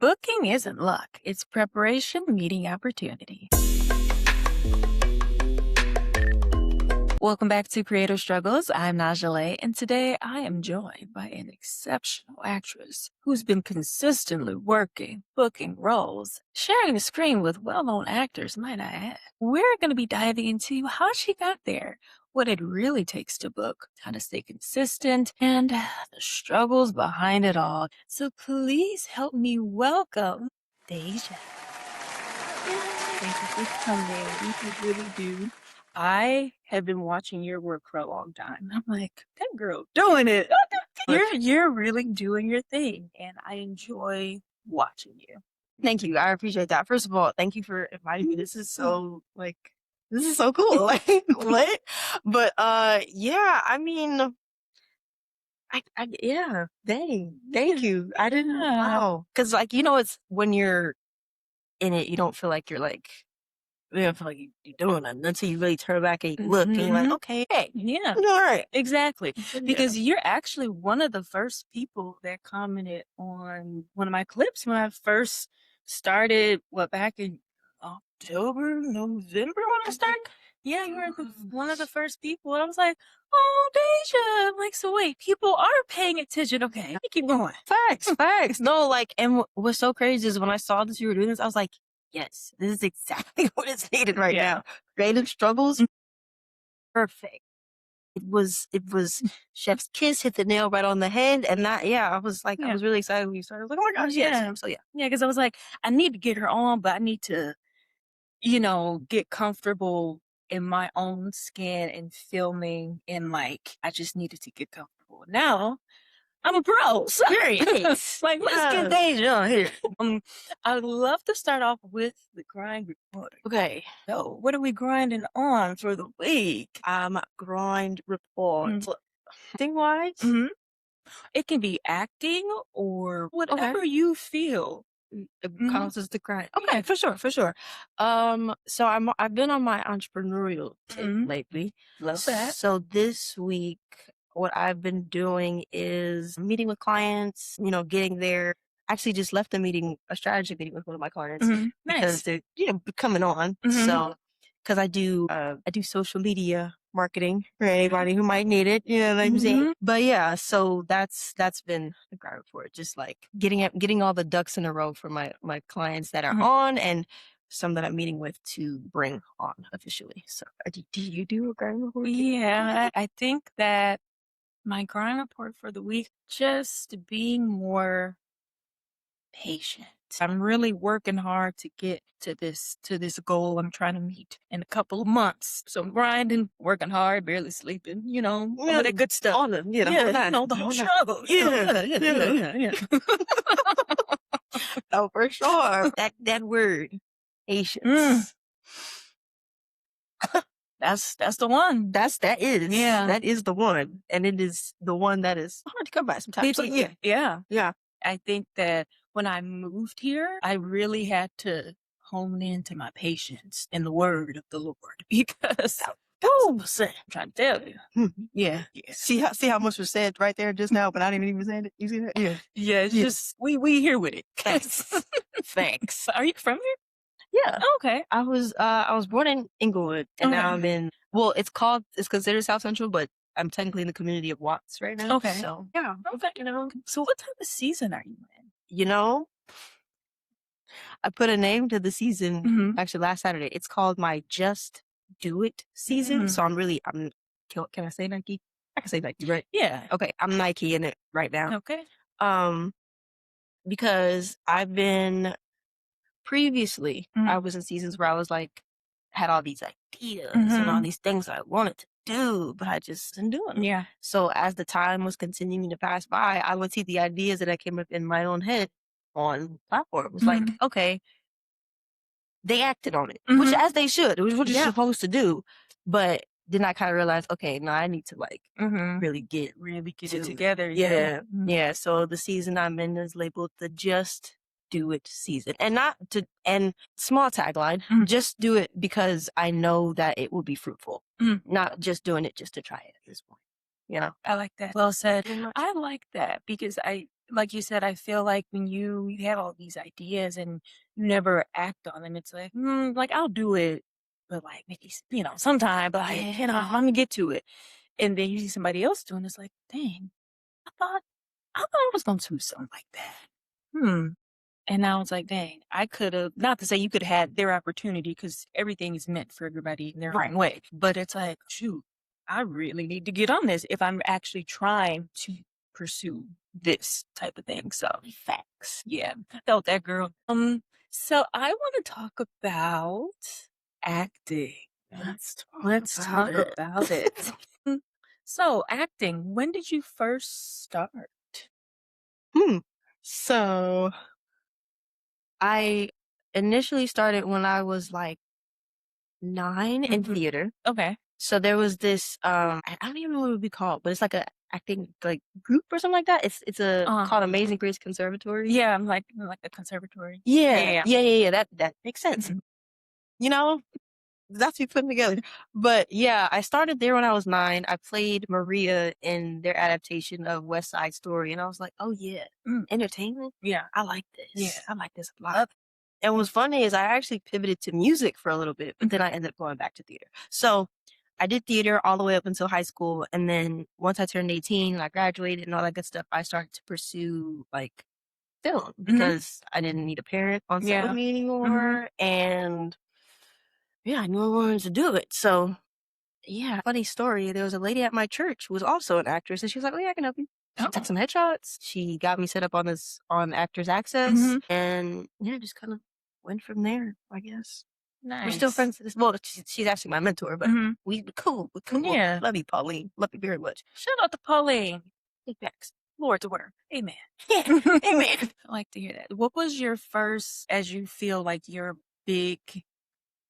Booking isn't luck, it's preparation meeting opportunity. Welcome back to Creative Struggles. I'm Nahjalae, and today I am joined by an exceptional actress who's been consistently working, booking roles, sharing the screen with well-known actors, might I add. We're going to be diving into how she got there, what it really takes to book, how to stay consistent, and the struggles behind it all. So please help me welcome Daijah. Thank you for coming. You really do. I have been watching your work for a long time. I'm like, that girl doing it. You're really doing your thing, and I enjoy watching you. Thank you. I appreciate that. First of all, thank you for inviting me. This is so cool. Like, what? But yeah, I mean, yeah. Thank you. I didn't. Wow. Because it's when you're in it, you don't feel like you're like. You don't feel like you're doing it until you really turn back and you look and you're like, okay, hey, Yeah, all right. exactly. Because you're actually one of the first people that commented on one of my clips when I first started, back in October, November when I started? Yeah, you were one of the first people. And I was like, oh, Daijah. I'm like, so wait, people are paying attention. Okay, keep going. Facts. No, like, and what's so crazy is when I saw this, you were doing this, I was like, yes, this is exactly what is needed right now. Creative struggles, perfect. It was Chef's kiss, hit the nail right on the head, and I was like, I was really excited when you started. I was like, oh my gosh, yes. So yeah, because I was like, I need to get her on, but I need to, get comfortable in my own skin and filming, and like, I just needed to get comfortable. Now I'm a pro. So Yes. like, let's get Daijah on here. I'd love to start off with the grind report. Okay. So what are we grinding on for the week? Grind report. Thing wise, it can be acting or whatever you feel. It causes the grind. Okay, for sure. So I've been on my entrepreneurial tip lately. Love that. So this week, what I've been doing is meeting with clients, getting there. Actually just left a strategy meeting with one of my clients because they're, coming on. So, cause I do social media marketing for anybody who might need it. You know what I'm saying? But yeah, so that's been the grind report. Just like getting all the ducks in a row for my clients that are on and some that I'm meeting with to bring on officially. So do you do a grind report? Yeah, I think that my grind report for the week, just being more patient. I'm really working hard to get to this goal I'm trying to meet in a couple of months. So I'm grinding, working hard, barely sleeping, all that good stuff. All of the whole struggle. Yeah. Oh, for sure. That word, patience. That's the one. That is the one, and it is the one that is hard to come by sometimes. So, yeah. I think that when I moved here, I really had to hone into my patience in the word of the Lord because I'm trying to tell you. Yeah. See how much was said right there just now, but I didn't even say it. You see that? Yeah. It's just we here with it. Thanks. Are you from here? Yeah. Oh, okay. I was born in Inglewood, and now I'm in. Well, it's considered South Central, but I'm technically in the community of Watts right now. Okay. So yeah. Okay. So what type of season are you in? I put a name to the season actually last Saturday. It's called my Just Do It season. So can I say Nike? I can say Nike, right? Yeah. Okay. I'm Nike in it right now. Okay. Because I've been previously, I was in seasons where I was like, had all these ideas and all these things I wanted to do, but I just didn't do them. Yeah. So as the time was continuing to pass by, I would see the ideas that I came up in my own head on platform. It was like, okay, they acted on it, which as they should. It was what you're supposed to do. But then I kind of realized, okay, no, I need to like really get it together. Yeah. So the season I'm in is labeled the Just Do It season, and small tagline, just do it because I know that it will be fruitful, not just doing it just to try it at this point. I like that. Well said. I like that because like you said, I feel like when you have all these ideas and you never act on them, it's like, like I'll do it, but like maybe sometime, but like, I'm gonna get to it. And then you see somebody else doing it's like, dang, I thought I thought I was gonna do something like that. Hmm. And I was like, dang, I could have, not to say you could have had their opportunity because everything is meant for everybody in their own way. But it's like, shoot, I really need to get on this if I'm actually trying to pursue this type of thing. So facts. Yeah. I felt that girl. So I want to talk about acting. Let's talk about it. So acting, when did you first start? So I initially started when I was like 9 in theater. Okay. So there was this I don't even know what it would be called, but it's like a acting like group or something like that. It's called Amazing Grace Conservatory. Yeah, I'm like a conservatory. Yeah. That makes sense. You know, that's me putting together. But yeah, I started there when I was 9. I played Maria in their adaptation of West Side Story, and I was like, oh yeah, entertainment. Yeah. I like this. Yeah. I like this a lot. And what's funny is I actually pivoted to music for a little bit, but then I ended up going back to theater. So I did theater all the way up until high school. And then once I turned 18 and I graduated and all that good stuff, I started to pursue like film because I didn't need a parent on set with me anymore. And yeah, I knew I wanted to do it. So yeah, funny story. There was a lady at my church who was also an actress, and she was like, "Oh yeah, I can help you." She took some headshots. She got me set up on Actors Access, and yeah, just kind of went from there. I guess we're still friends to this. Well, she's actually my mentor, but we're cool. We're cool. Yeah. Love you, Pauline. Love you very much. Shout out to Pauline. Big facts. Lord to her. Amen. Yeah, amen. I like to hear that. What was your first, as you feel like your big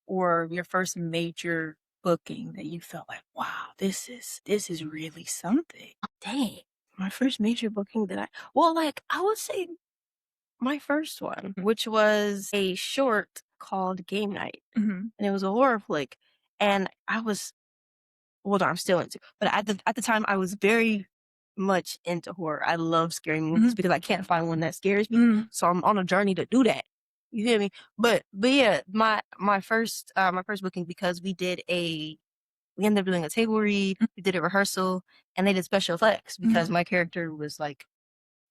or your first major booking that you felt like, wow, this is really something? Dang, my first major booking that I would say my first one, which was a short called Game Night, and it was a horror flick, and I'm still into, but at the time I was very much into horror. I love scary movies because I can't find one that scares me, so I'm on a journey to do that. You hear me? But yeah, my first booking, because we ended up doing a table read, we did a rehearsal, and they did special effects because my character was like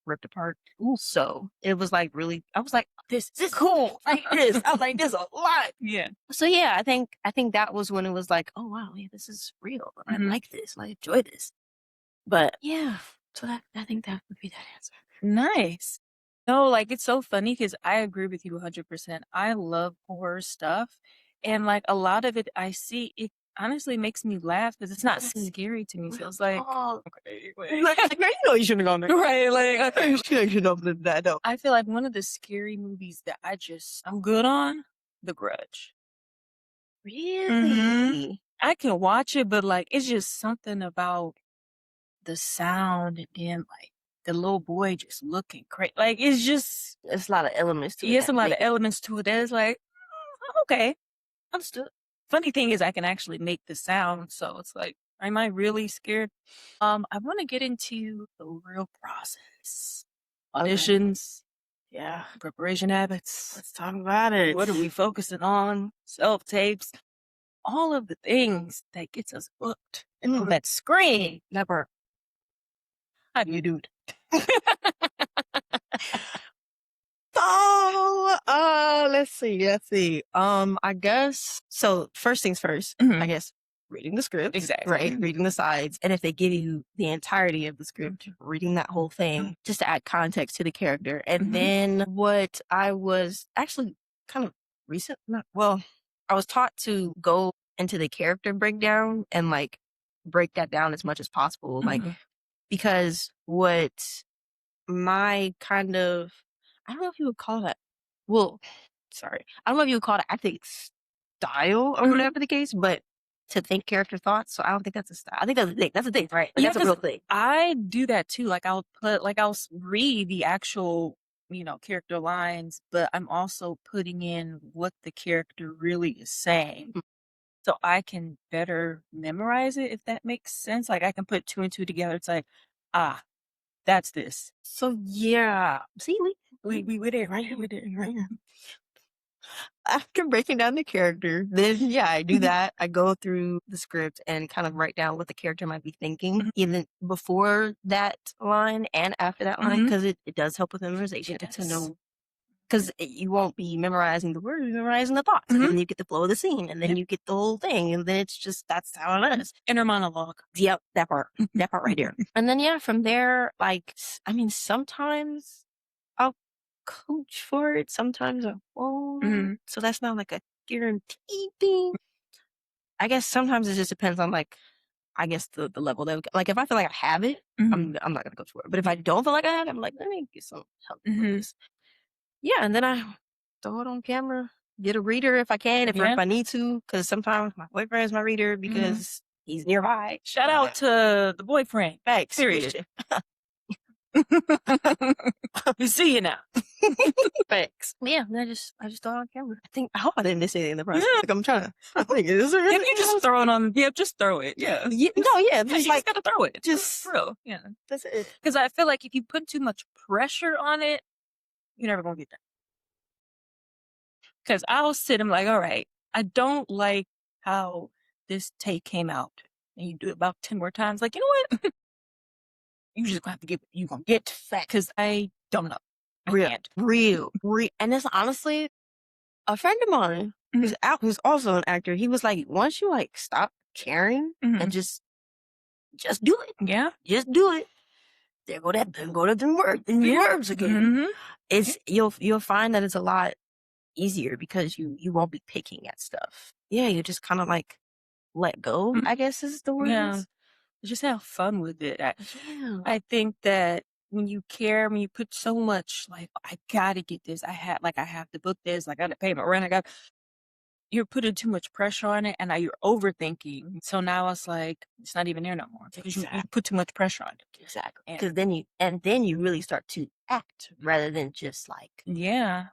ripped apart. So it was like really, I was like, this is cool. Like this. I was like, this a lot. Yeah. So yeah, I think that was when it was like, oh wow, yeah, this is real. I like this. I enjoy this. But yeah, so I think that would be that answer. Nice. No, like it's so funny because I agree with you 100%. I love horror stuff. And like a lot of it I see, it honestly makes me laugh because it's not scary to me. So it's like, okay, wait. Like, you know you shouldn't have gone there. Right. Like, You should have done that though. I feel like one of the scary movies that I'm good on, The Grudge. Really? I can watch it, but like it's just something about the sound and then like the little boy just looking crazy. Like There's a lot of elements to it. yes, a lot of elements to it that is like, okay, understood. Funny thing is I can actually make the sound, so it's like, am I really scared? I want to get into the real process. Auditions, Yeah. preparation habits. Let's talk about it. What are we focusing on? Self-tapes, all of the things that gets us booked on that screen. Never. How do you do it? So, let's see. I guess, so first things first, I guess reading the script. Exactly. Right? Reading the sides. And if they give you the entirety of the script, reading that whole thing just to add context to the character. And then what I was actually kind of I was taught to go into the character breakdown and like break that down as much as possible. Like, because what my kind of, I don't know if you would call that, well, sorry, I don't know if you would call it acting style or whatever the case, but to think character thoughts. So I don't think that's a style. I think that's a thing. That's a thing, right? Like, Yeah, that's a real thing. I do that too. Like I'll read the actual, character lines, but I'm also putting in what the character really is saying. So I can better memorize it, if that makes sense. Like I can put two and two together. It's like, ah, that's this. So yeah, see, we there, right here, we there, right here. After breaking down the character, then yeah, I do that. I go through the script and kind of write down what the character might be thinking, even before that line and after that line, because it does help with memorization to know. Because you won't be memorizing the words, you're memorizing the thoughts. And then you get the flow of the scene, and then you get the whole thing, and then it's just, that's how it is. Inner monologue. Yep, that part right there. And then yeah, from there, like, I mean, sometimes I'll coach for it, sometimes I won't. So that's not like a guaranteed thing. I guess sometimes it just depends on, like, I guess the level that, like, if I feel like I have it, I'm not gonna coach for it. But if I don't feel like I have it, I'm like, let me get some help with this. Yeah, and then I throw it on camera, get a reader if I can, if I need to, because sometimes my boyfriend is my reader because he's nearby. Shout out to the boyfriend. Thanks. Period. We see you now. Thanks. Yeah, and I just throw it on camera. I hope I didn't miss anything in the process. Like, I'm trying to. Is there If you just throw it on, just throw it. Yeah. No, yeah. You just gotta throw it. Just real. Yeah. That's it. Because I feel like if you put too much pressure on it, you're never gonna get that. Because I'll sit and like, all right, I don't like how this take came out. And you do it about 10 more times. Like, you know what? You just gonna have to you're gonna get fat because I don't know. Real. And it's honestly a friend of mine who's also an actor. He was like, once you like stop caring and just do it. Yeah. Just do it. There go the words again. It's you'll find that it's a lot easier because you won't be picking at stuff. Yeah, you just kind of like let go, I guess is the word. Yeah. Just have fun with it. I think that when you care, when you put so much like, I gotta get this, I have to book this, I gotta pay my rent, you're putting too much pressure on it, and now you're overthinking. So now it's like, it's not even there no more. Because you put too much pressure on it. Exactly. Because then you really start to act rather than just like, that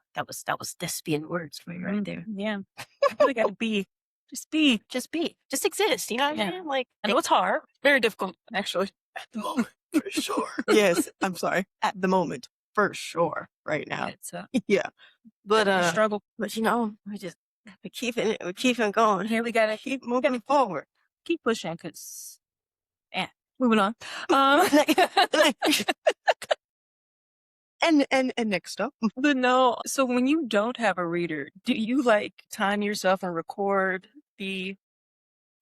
was thespian words for you right there. Yeah. You really gotta be. Just be. Just exist. You know what I mean? Like, I know it's hard. Very difficult, actually. At the moment, for sure. Yes, I'm sorry. At the moment, for sure. Right now. It's yeah. But struggle. But we're keeping going. Here we gotta keep moving forward. Keep pushing, because moving on. And next up. But no, so when you don't have a reader, do you like time yourself and record the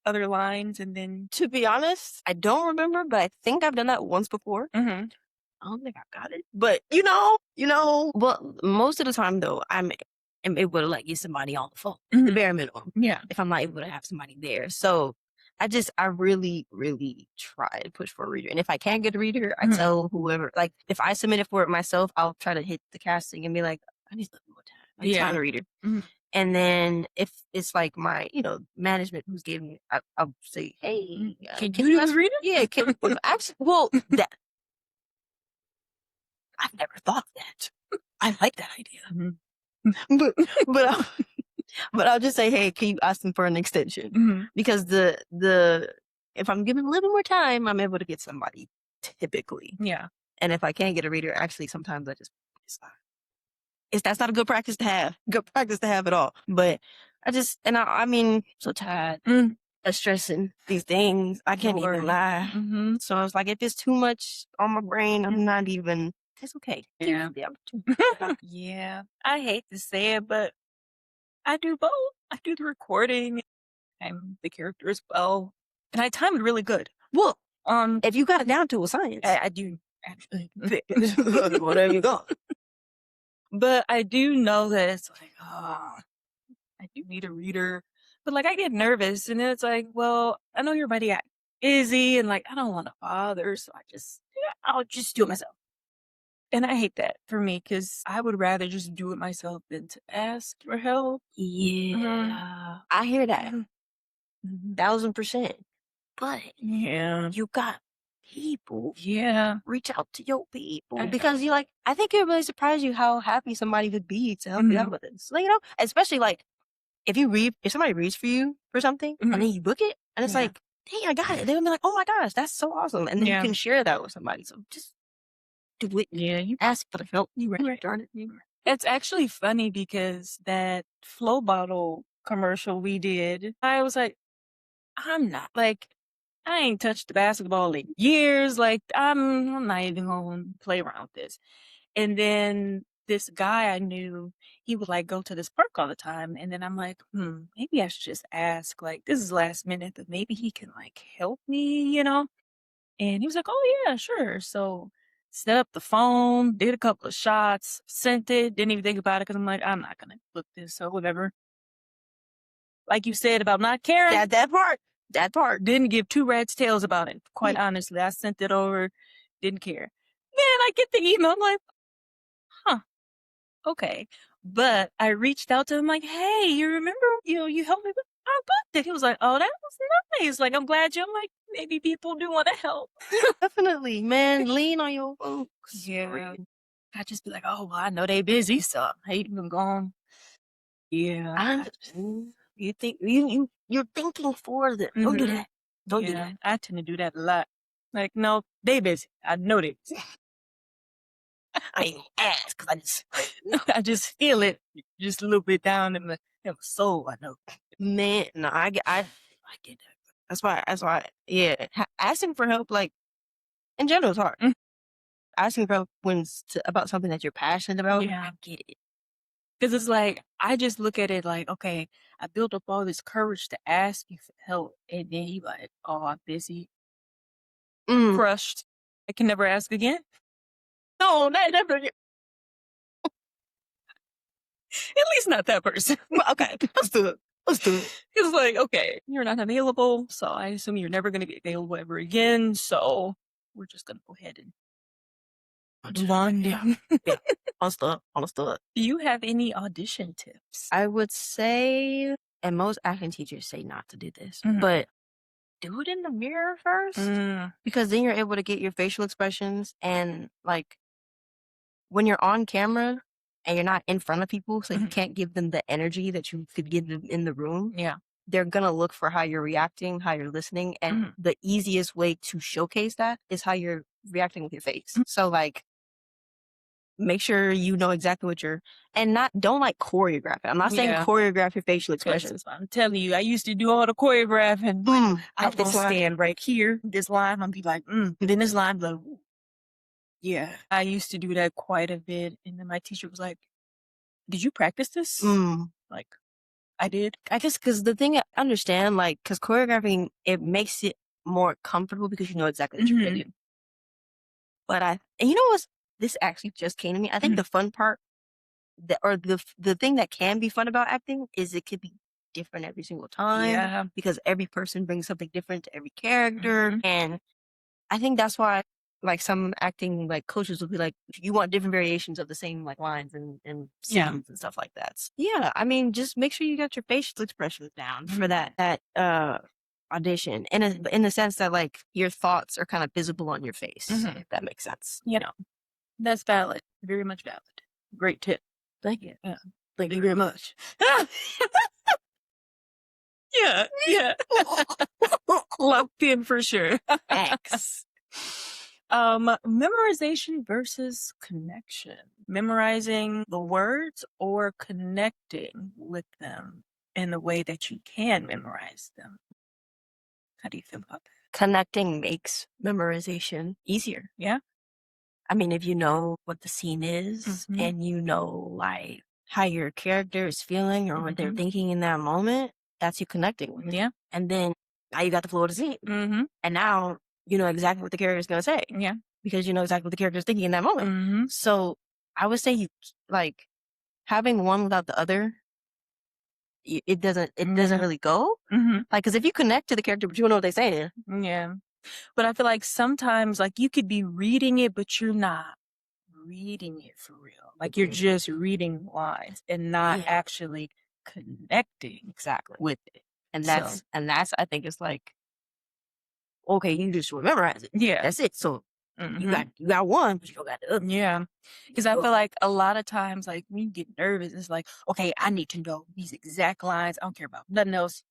other lines and then? To be honest, I don't remember, but I think I've done that once before. I don't think I got it, but you know. Well, most of the time though, I'm able to like get somebody on the phone, the bare minimum. Yeah. If I'm not able to have somebody there, so I really, really try to push for a reader. And if I can't get a reader, I tell whoever, like, if I submit it for it myself, I'll try to hit the casting and be like, I need a little more time. I need to find a reader. And then if it's like my, management who's giving me, I'll say, hey, can you do the reader? Yeah. Actually, well, I've never thought that. I like that idea. But I'll just say, hey, can you ask them for an extension? Because if I'm given a little more time, I'm able to get somebody typically. Yeah. And if I can't get a reader, actually, sometimes that's not a good practice to have. Good practice to have at all. But I mean, so tired of stressing these things. I can't even lie. So I was like, if it's too much on my brain, I'm not even. It's okay. Yeah. Yeah. I hate to say it, but I do both. I do the recording and the character as well. And I time it really good. Well, if you got it down to a science. I do, actually. Whatever you got. But I do know that it's like, I do need a reader. But like, I get nervous, and then it's like, well, I know your buddy got busy, and like, I don't want to bother, so I'll just do it myself. And I hate that for me, because I would rather just do it myself than to ask for help. Yeah. I hear that. 1000%. But you got people. Yeah. Reach out to your people. Because I think it really surprised you how happy somebody would be to help you out with it. So, especially like if somebody reads for you for something and then you book it and it's like, dang, I got it. They'll be like, oh my gosh, that's so awesome. And then you can share that with somebody. So just do it. Yeah, you Ask for the help. you right. Darn it. It's actually funny because that Flow Bottle commercial we did, I was like, I'm not like I ain't touched the basketball in years. Like I'm not even gonna play around with this. And then this guy I knew, he would like go to this park all the time. And then I'm like, maybe I should just ask. Like this is last minute, but maybe he can like help me. And he was like, oh yeah, sure. So set up the phone, did a couple of shots, sent it, didn't even think about it because I'm like, I'm not gonna book this, so whatever. Like you said about not caring. That part. Didn't give two rat's tails about it. Quite honestly, I sent it over, didn't care. Then I get the email. I'm like, huh, okay. But I reached out to him like, hey, you remember, you helped me with I booked it. He was like, oh, that was nice. Like, I'm glad I'm like, maybe people do want to help. Definitely, man. Lean on your folks. Yeah. I just be like, oh, well, I know they busy, so I hate them gone. Yeah. You're thinking for them. Don't do that. Don't do that. I tend to do that a lot. Like, no, they busy. I know they busy. I ain't ask because I just feel it just a little bit down in my soul. I know. Man, no, I get that. That's why. Yeah, asking for help, like in general, is hard. Asking for help about something that you're passionate about. Yeah. I get it. Because it's like, I just look at it like, okay, I built up all this courage to ask you for help. And then you like, oh, I'm busy. Crushed. I can never ask again. No, never. At least not that person. Okay, let's do it. It's like, okay, you're not available, so I assume you're never going to be available ever again. So we're just going to go ahead and move on. Yeah. Honestly. Do you have any audition tips? I would say, and most acting teachers say not to do this, but do it in the mirror first because then you're able to get your facial expressions and like when you're on camera and you're not in front of people, so you can't give them the energy that you could give them in the room. Yeah. They're going to look for how you're reacting, how you're listening. And the easiest way to showcase that is how you're reacting with your face. So like, make sure you know exactly what don't like choreograph it. I'm not saying choreograph your facial expressions. I'm telling you, I used to do all the choreographing. I would stand right here, this line, I'd be like, and then this line, like, ooh. Yeah. I used to do that quite a bit. And then my teacher was like, did you practice this? Like, I did. I guess because the thing I understand, like, because choreographing, it makes it more comfortable because you know exactly what you're going to do. But and you know what? This actually just came to me. I think the fun part, the thing that can be fun about acting is it could be different every single time. Yeah. Because every person brings something different to every character. And I think that's why, like, some acting, like, coaches will be like, you want different variations of the same, like, lines and scenes and stuff like that. So, yeah, I mean, just make sure you got your facial expressions down for that audition. And in the sense that, like, your thoughts are kind of visible on your face, if that makes sense. You know, that's valid. Very much valid. Great tip. Thank you. Yeah. Thank you very much. Yeah. Locked in for sure. Thanks. Memorization versus connection. Memorizing the words or connecting with them in the way that you can memorize them. How do you feel about that? Connecting makes memorization easier. Yeah. I mean, if you know what the scene is and you know, like, how your character is feeling or what they're thinking in that moment, that's you connecting with it. Yeah. And then now you got the flow of the scene. And now you know exactly what the character is going to say. Yeah. Because you know exactly what the character is thinking in that moment. So I would say like having one without the other, it doesn't really go. Like, because if you connect to the character, but you don't know what they're saying. Yeah. But I feel like sometimes, like, you could be reading it, but you're not reading it for real. Like, you're just reading lines and not actually connecting with it. And that's I think it's like, okay, you just memorize it. Yeah. That's it. So you got one, but you don't got the other. Yeah. Because I feel like a lot of times, like, when you get nervous, it's like, okay, I need to know these exact lines. I don't care about nothing else.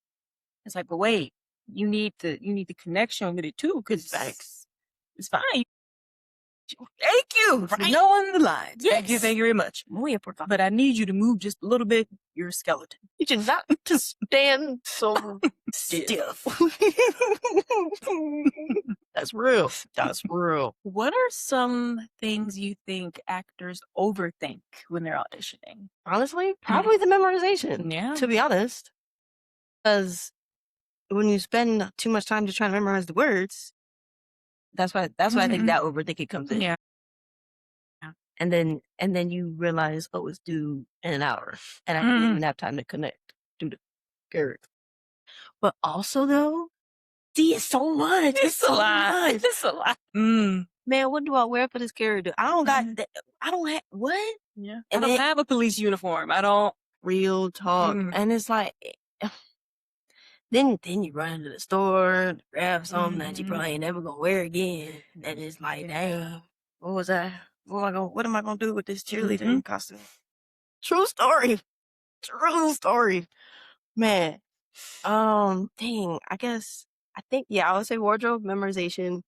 It's like, but wait, you need the connection with it too, because it's fine. Thank you for knowing the lines. Yes. Thank you very much. Muy importante. But I need you to move just a little bit your skeleton. You should not to stand so stiff. That's real. That's real. What are some things you think actors overthink when they're auditioning? Honestly, probably the memorization. Yeah. To be honest. Because when you spend too much time just trying to memorize the words, that's why I think that overthinking comes in. Yeah. And then you realize, oh, it's due in an hour. And I didn't even have time to connect to the character. But also though, see, it's so much. It's a lot. It's a lot. Man, what do I wear for this character? I don't got that. I don't have what? Yeah. And I don't have a police uniform. I don't. Real talk. And it's like then you run into the store, grab something that you probably ain't never gonna wear again. And it's like, dang, what was that? What am I gonna do with this cheerleader costume? True story. True story. Man. Dang, I think, I would say wardrobe, memorization,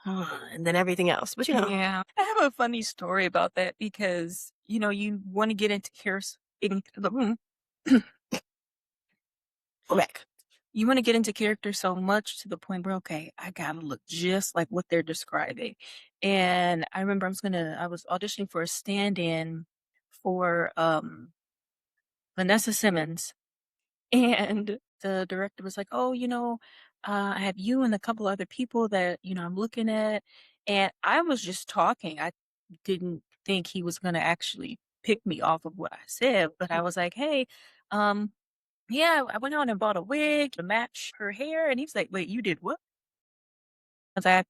and then everything else. But Yeah. I have a funny story about that because, you want to get into go back. You want to get into character so much to the point where, okay, I gotta look just like what they're describing. And I remember I was auditioning for a stand-in for Vanessa Simmons. And the director was like, oh, I have you and a couple other people that, I'm looking at. And I was just talking. I didn't think he was going to actually pick me off of what I said, but I was like, hey, yeah, I went out and bought a wig to match her hair. And he was like, wait, you did what? I was like,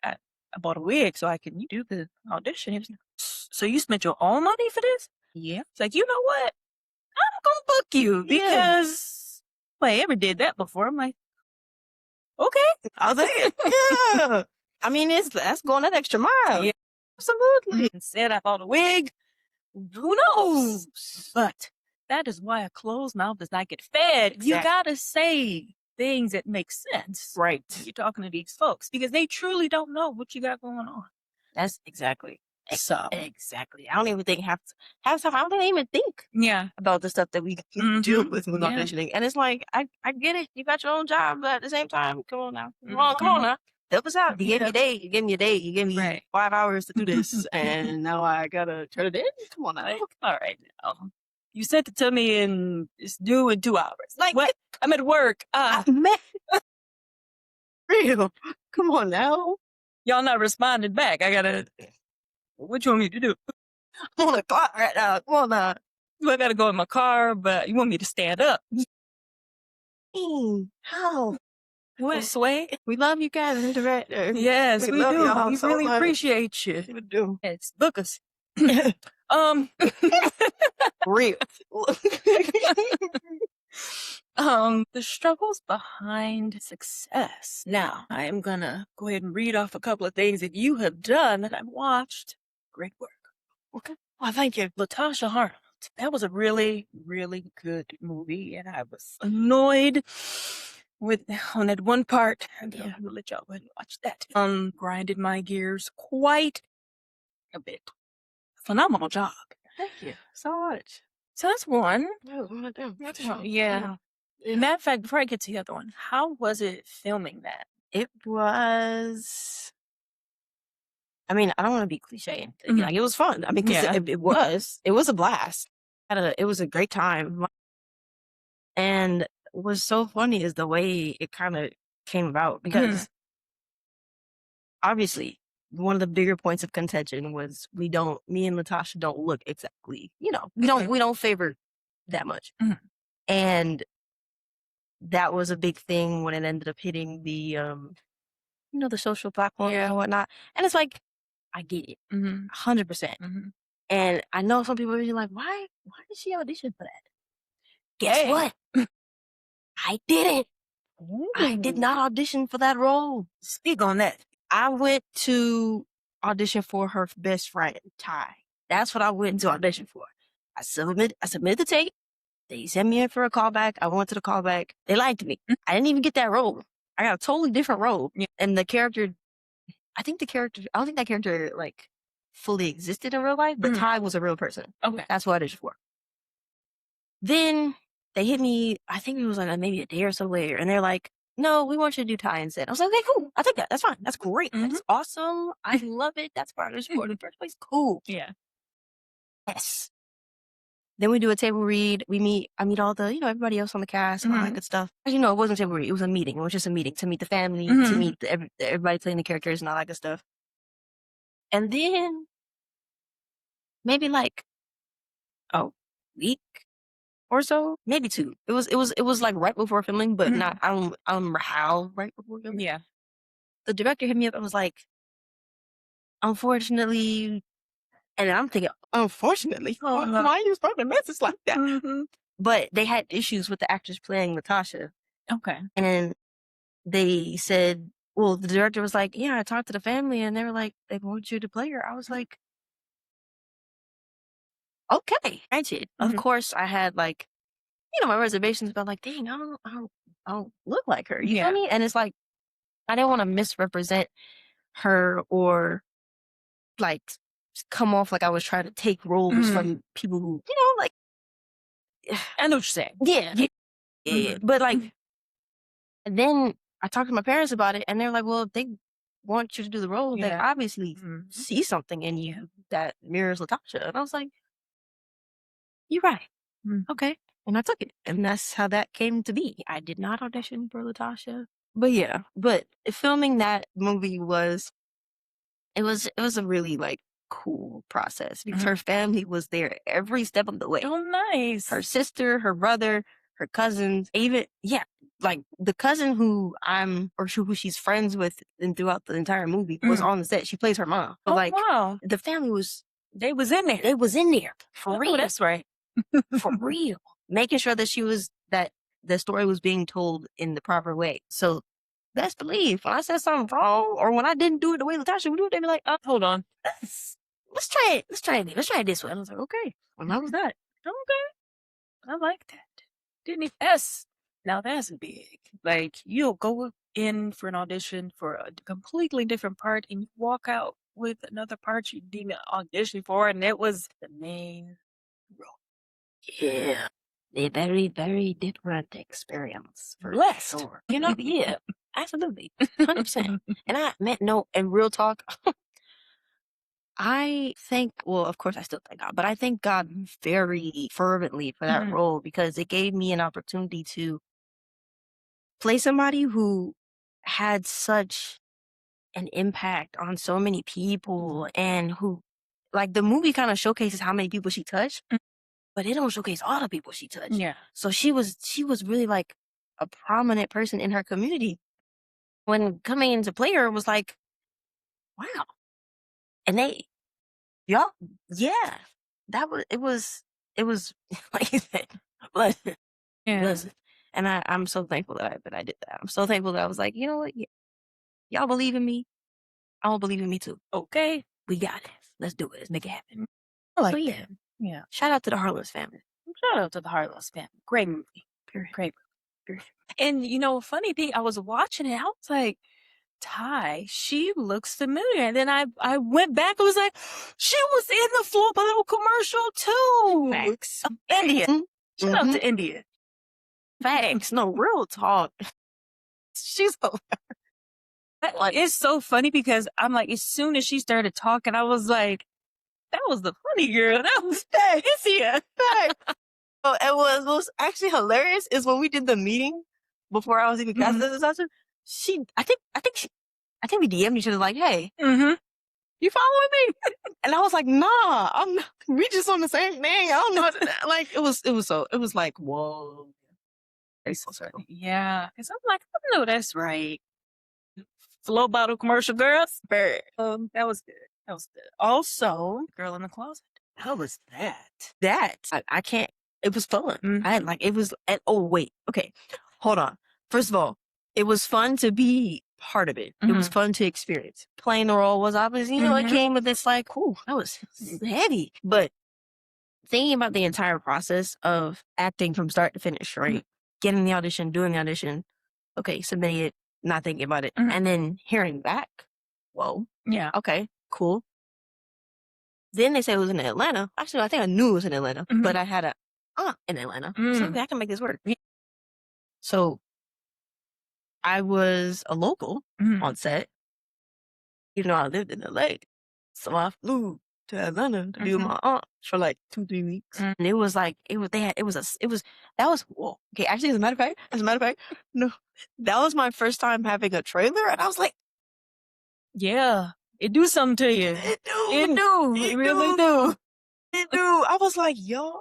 I bought a wig so I can do the audition. He was like, so you spent your own money for this? Yeah. It's like, you know what? I'm gonna book you because I ever did that before. I'm like, okay. I was like, yeah. I mean, that's going that extra mile. Yeah, absolutely. Instead, I bought a wig. Who knows? But that is why a closed mouth does not get fed. Exactly. You gotta say things that make sense. Right. You're talking to these folks because they truly don't know what you got going on. That's exactly. So exactly. I don't even think half time I don't even think about the stuff that we deal with when auditioning. And it's like, I get it. You got your own job, but at the same time, come on now. Come on now. Help us out. You gave me a day. You gave me a day. You gave me 5 hours to do this. And now I gotta turn it in. Come on now. All right now. You sent it to me and it's due in 2 hours. Like what? I'm at work. Real. Come on now. Y'all not responding back. I gotta. What you want me to do? I'm on the clock right now. Come on now. I gotta go in my car, but you want me to stand up? How? What, Sway? We love you guys, director. Yes, we do. We really appreciate you. We do. It's book us. Real. The struggles behind success. Now, I am gonna go ahead and read off a couple of things that you have done that I've watched. Great work. Okay. Well, thank you. Latasha Harnold. That was a really, really good movie, and I was annoyed on that one part. I'm gonna let y'all go ahead and watch that. Grinded my gears quite a bit. Phenomenal job. Thank you so much. So that's one. That's one. Yeah. Matter of fact, before I get to the other one, how was it filming that? It was. I mean, I don't want to be cliche. Like, it was fun. I mean, because it was a blast. It was a great time. And what's so funny is the way it kind of came about because obviously one of the bigger points of contention was me and Latasha don't look exactly, we don't favor that much. And that was a big thing when it ended up hitting the, the social platform and whatnot. And it's like, I get it, 100%. And I know some people are really like, why did she audition for that? Guess what? I didn't. I did not audition for that role. Speak on that. I went to audition for her best friend, Ty. That's what I went to audition for. I submitted the tape. They sent me in for a callback. I went to the callback. They liked me. I didn't even get that role. I got a totally different role. And the character, I don't think that character like fully existed in real life, but Ty was a real person. Okay. That's what it is for. Then they hit me, I think it was like maybe a day or so later, and they're like, no, we want you to do Ty instead. I was like, okay, cool. I take that. That's fine. That's great. That's awesome. I love it. That's why I was for in the first place. Cool. Yeah. Yes. Then we do a table read. I meet all the, everybody else on the cast, all that good stuff. As you know, it wasn't a table read. It was a meeting. It was just a meeting to meet the family, to meet everybody playing the characters and all that good stuff. And then maybe like a week or so, maybe 2. It was like right before filming, but not. I don't remember how right before filming. Yeah. The director hit me up and was like, unfortunately, and I'm thinking, unfortunately, why are you supposed to message like that? But they had issues with the actress playing Natasha. Okay. And they said, well, the director was like, yeah, I talked to the family and they were like, they want you to play her. I was like, okay. Granted, of course, I had like, my reservations about like, dang, I don't look like her. You feel me? And it's like, I didn't want to misrepresent her or like come off like I was trying to take roles from people who, like. I know what you're saying. Yeah. But like, then I talked to my parents about it and they're like, well, if they want you to do the role, they obviously see something in you that mirrors Latasha. And I was like, you're right. Okay. And I took it. And that's how that came to be. I did not audition for Latasha. But yeah, filming that movie it was a really like cool process because her family was there every step of the way. Oh, nice. Her sister, her brother, her cousins, even, like the cousin who who she's friends with and throughout the entire movie was on the set. She plays her mom. But like, wow. the family They was in there. They was in there for real. That's right. For real. Making sure that the story was being told in the proper way. So best believe when I said something wrong or when I didn't do it the way Latasha would do it, they'd be like, hold on. Let's try it. Let's try it this way. And I was like, okay. And that was that. Okay. I like that. Didn't even now that's big. Like you'll go in for an audition for a completely different part and you walk out with another part you didn't audition for and it was the main role. Yeah. A very, very different experience for sure. Yeah, absolutely. 100%. And real talk, I think, well, of course I still thank God, but I thank God very fervently for that role because it gave me an opportunity to play somebody who had such an impact on so many people and who, like, the movie kind of showcases how many people she touched, but it don't showcase all the people she touched. Yeah. So she was really like a prominent person in her community. When coming into play her was like, wow. And y'all, yeah, it was like you said, blessing. Yeah. Blessing. And I'm so thankful that I did that. I'm so thankful that I was like, you know what? Y'all believe in me. I'll believe in me too. Okay, we got it. Let's do it. Let's make it happen. I like that. that. Yeah. Shout out to the Harlow's family. Shout out to the Harlow's family. Great movie. Period. Great movie. And funny thing, I was watching it, I was like, Ty, she looks familiar. And then I went back and was like, she was in the Flow Bottle commercial too. Facts. India. Shout out to India. Facts. No, real talk. She's it's so funny because I'm like, as soon as she started talking, I was like, that was the funny girl. That was India. Oh, and what was actually hilarious is when we did the meeting before I was even cast as Natasha. I think we DM'd each other like, "Hey, you following me?" And I was like, "Nah, I'm not. We just on the same thing. I don't know." Like it was like, whoa. It's so sorry. Yeah, because I'm like, I know that's right. Flow Bottle commercial girls. That was good. That was good. Also, Girl in the Closet. How was that? I can't. It was fun. I had like it was. And, oh wait, okay, hold on. First of all, it was fun to be part of it. It was fun to experience. Playing the role was obviously, it came with this like, ooh, that was heavy. But thinking about the entire process of acting from start to finish, right? Getting the audition, doing the audition, okay, submitting it, not thinking about it, and then hearing back whoa, Yeah. okay, cool. Then they said it was in Atlanta. Actually, I think I knew it was in Atlanta, but I had a aunt in Atlanta. So I can make this work. So I was a local on set, even though I lived in LA. So I flew to Atlanta to be with my aunt for like 2-3 weeks. And it was like, whoa. Okay, actually, as a matter of fact, no, that was my first time having a trailer. And I was like, yeah, it do something to you. It really do. It do. I was like, yo,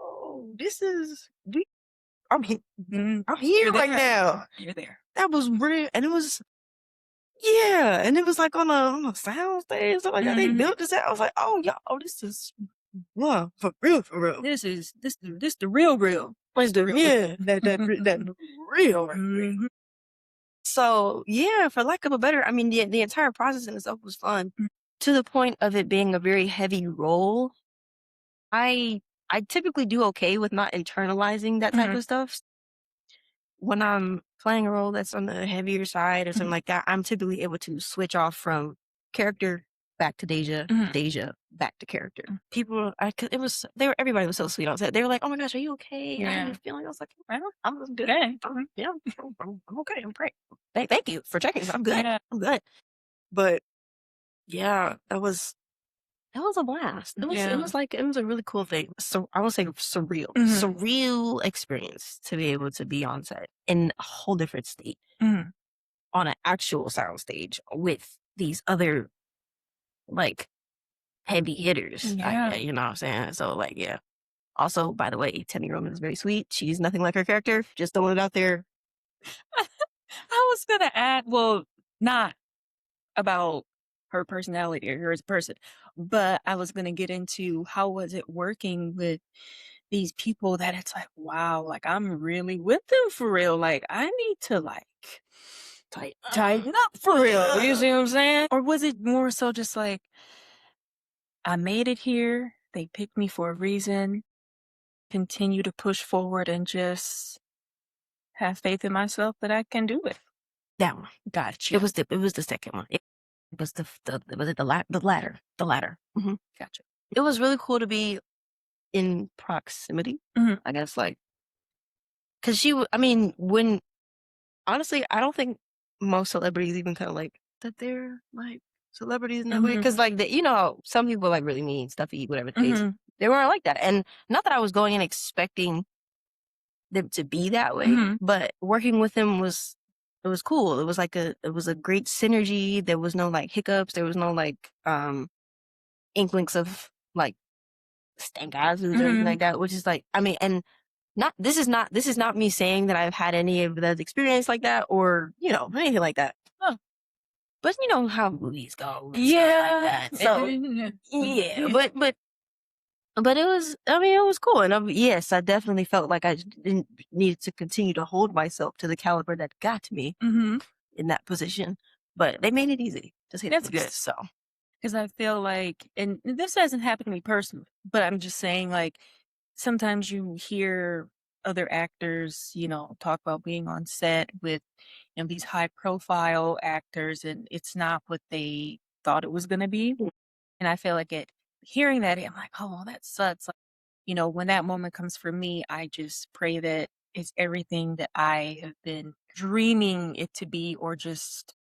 I'm here. I'm here right now. You're there. That was real. And it was, yeah. And it was like on a sound stage. So like they built this out. I was like, oh, y'all, this is, wow, for real, for real. This the real. What's the real? Yeah, that real. So yeah, for lack of a better, I mean, the entire process in itself was fun to the point of it being a very heavy role. I typically do okay with not internalizing that type of stuff. When I'm playing a role that's on the heavier side or something like that, I'm typically able to switch off from character back to Daijah, Daijah back to character. People, everybody was so sweet on set. They were like, "Oh my gosh, are you okay? How are you feeling?" I was like, "I'm good. Yeah, I'm okay. I'm great. Thank you for checking. I'm good. I'm good." But yeah, that was a blast. It was a really cool thing. So I would say surreal experience to be able to be on set in a whole different state on an actual sound stage with these other like heavy hitters. Yeah. You know what I'm saying? So like, yeah. Also, by the way, Tenny Roman is very sweet. She's nothing like her character. Just throwing it out there. I was gonna add, well, not about her personality or her as a person, but I was gonna get into how was it working with these people that it's like, wow, like I'm really with them for real. Like I need to like tighten up for real. You see what I'm saying? Or was it more so just like I made it here, they picked me for a reason, continue to push forward and just have faith in myself that I can do it. That one. Gotcha. It was the second one. It was the latter. The latter. Gotcha. It was really cool to be in proximity. I guess like, cause honestly, I don't think most celebrities even kind of like that they're like celebrities in that way. Cause like some people like really mean, stuffy, whatever the case. They weren't like that. And not that I was going in expecting them to be that way, but working with them was cool. It was a great synergy. There was no like hiccups. There was no like inklings of like stank eyes or anything like that, which is like, I mean, and this is not me saying that I've had any of that experience like that or, anything like that. Oh. But you know how movies go. Yeah. Like that. So yeah, but it was, it was cool. And yes, I definitely felt like I didn't need to continue to hold myself to the caliber that got me in that position. But they made it easy to say that's good. So, because I feel like, and this hasn't happened to me personally, but I'm just saying like, sometimes you hear other actors, talk about being on set with, these high profile actors and it's not what they thought it was going to be. And I feel like hearing that, I'm like, oh, well, that sucks. Like, when that moment comes for me, I just pray that it's everything that I have been dreaming it to be, or just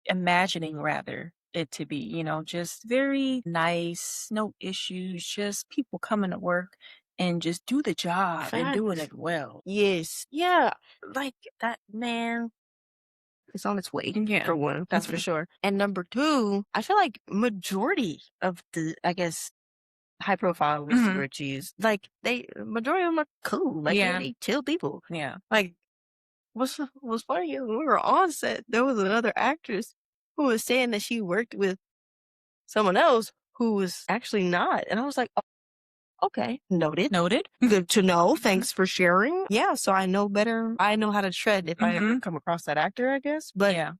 imagining rather it to be, just very nice, no issues, just people coming to work and just do the job and doing it well. Yes. Yeah. Like that, man. It's on its way, for one, that's for sure. And number two, I feel like majority of the, I guess, high profile celebrities, like majority of them are cool. Like they chill people. Yeah. Like what's funny, when we were on set, there was another actress who was saying that she worked with someone else who was actually not. And I was like, oh, okay, noted. Good to know. Thanks for sharing. Yeah, so I know better. I know how to tread if I ever come across that actor, I guess. But yeah,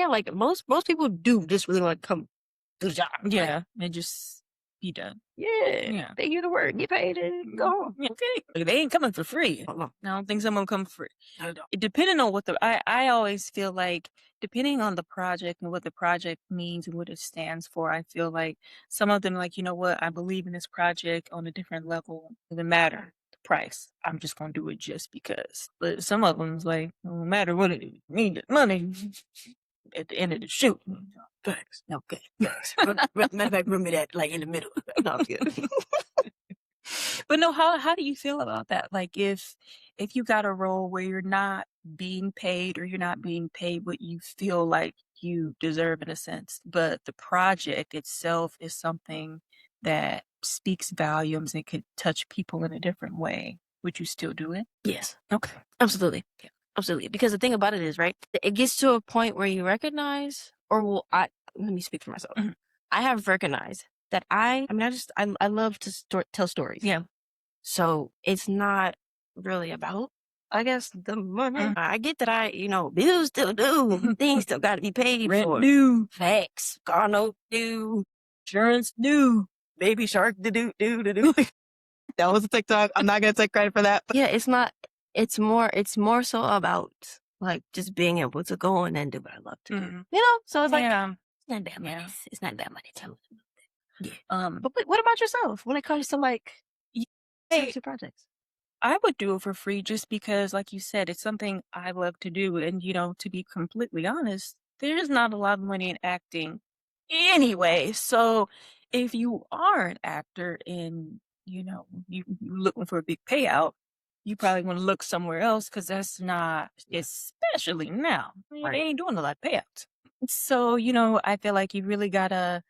like most people do just really want to come do the job. Yeah, they just be done. Yeah. They get to work, get paid, and go home. Okay. They ain't coming for free. I don't think someone come for free. Depending on what I always feel like, depending on the project and what the project means and what it stands for, I feel like some of them, like, you know what, I believe in this project on a different level. It doesn't matter the price. I'm just gonna do it just because. But some of them's like, no matter what it is, need the money at the end of the shoot. Thanks. Okay. Thanks. Matter of fact, remember that like in the middle. No, I'm kidding. But no, how do you feel about that? Like if you got a role where you're not being paid or you're not being paid what you feel like you deserve in a sense, but the project itself is something that speaks volumes and could touch people in a different way, would you still do it? Yes. Okay. Absolutely. Yeah. Absolutely. Because the thing about it is, right, it gets to a point where you recognize, let me speak for myself. Mhm. I have recognized that I love to tell stories. Yeah. So it's not really about, I guess, the money. I get that bills still due, things still got to be paid Rent for. due, Facts, car note due, insurance due, baby shark do. That was a TikTok. I'm not gonna take credit for that. But yeah, it's not. It's more so about like just being able to go in and do what I love to do. So it's like it's not that money. It's not that money. Tell me. Yeah. But what about yourself when it comes to like types of projects? I would do it for free just because, like you said, it's something I love to do. And, to be completely honest, there's not a lot of money in acting anyway. So if you are an actor and, you're looking for a big payout, you probably want to look somewhere else because that's not, especially now, they ain't doing a lot of payouts. So, I feel like you really got to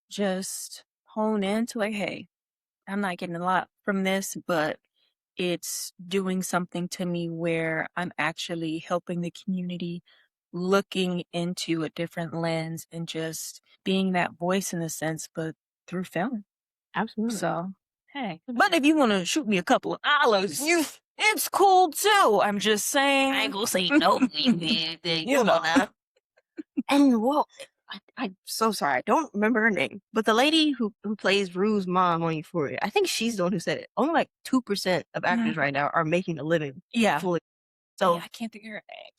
just hone into like, hey, I'm not getting a lot from this, but it's doing something to me where I'm actually helping the community, looking into a different lens and just being that voice in a sense, but through film. Absolutely. So, hey. But if you want to shoot me a couple of dollars, it's cool too. I'm just saying. I ain't gonna say no. You know that. And well, I'm so sorry. I don't remember her name. But the lady who plays Rue's mom on Euphoria, I think she's the one who said it. Only like 2% of actors right now are making a living. Yeah. Fully. So I can't think of her name.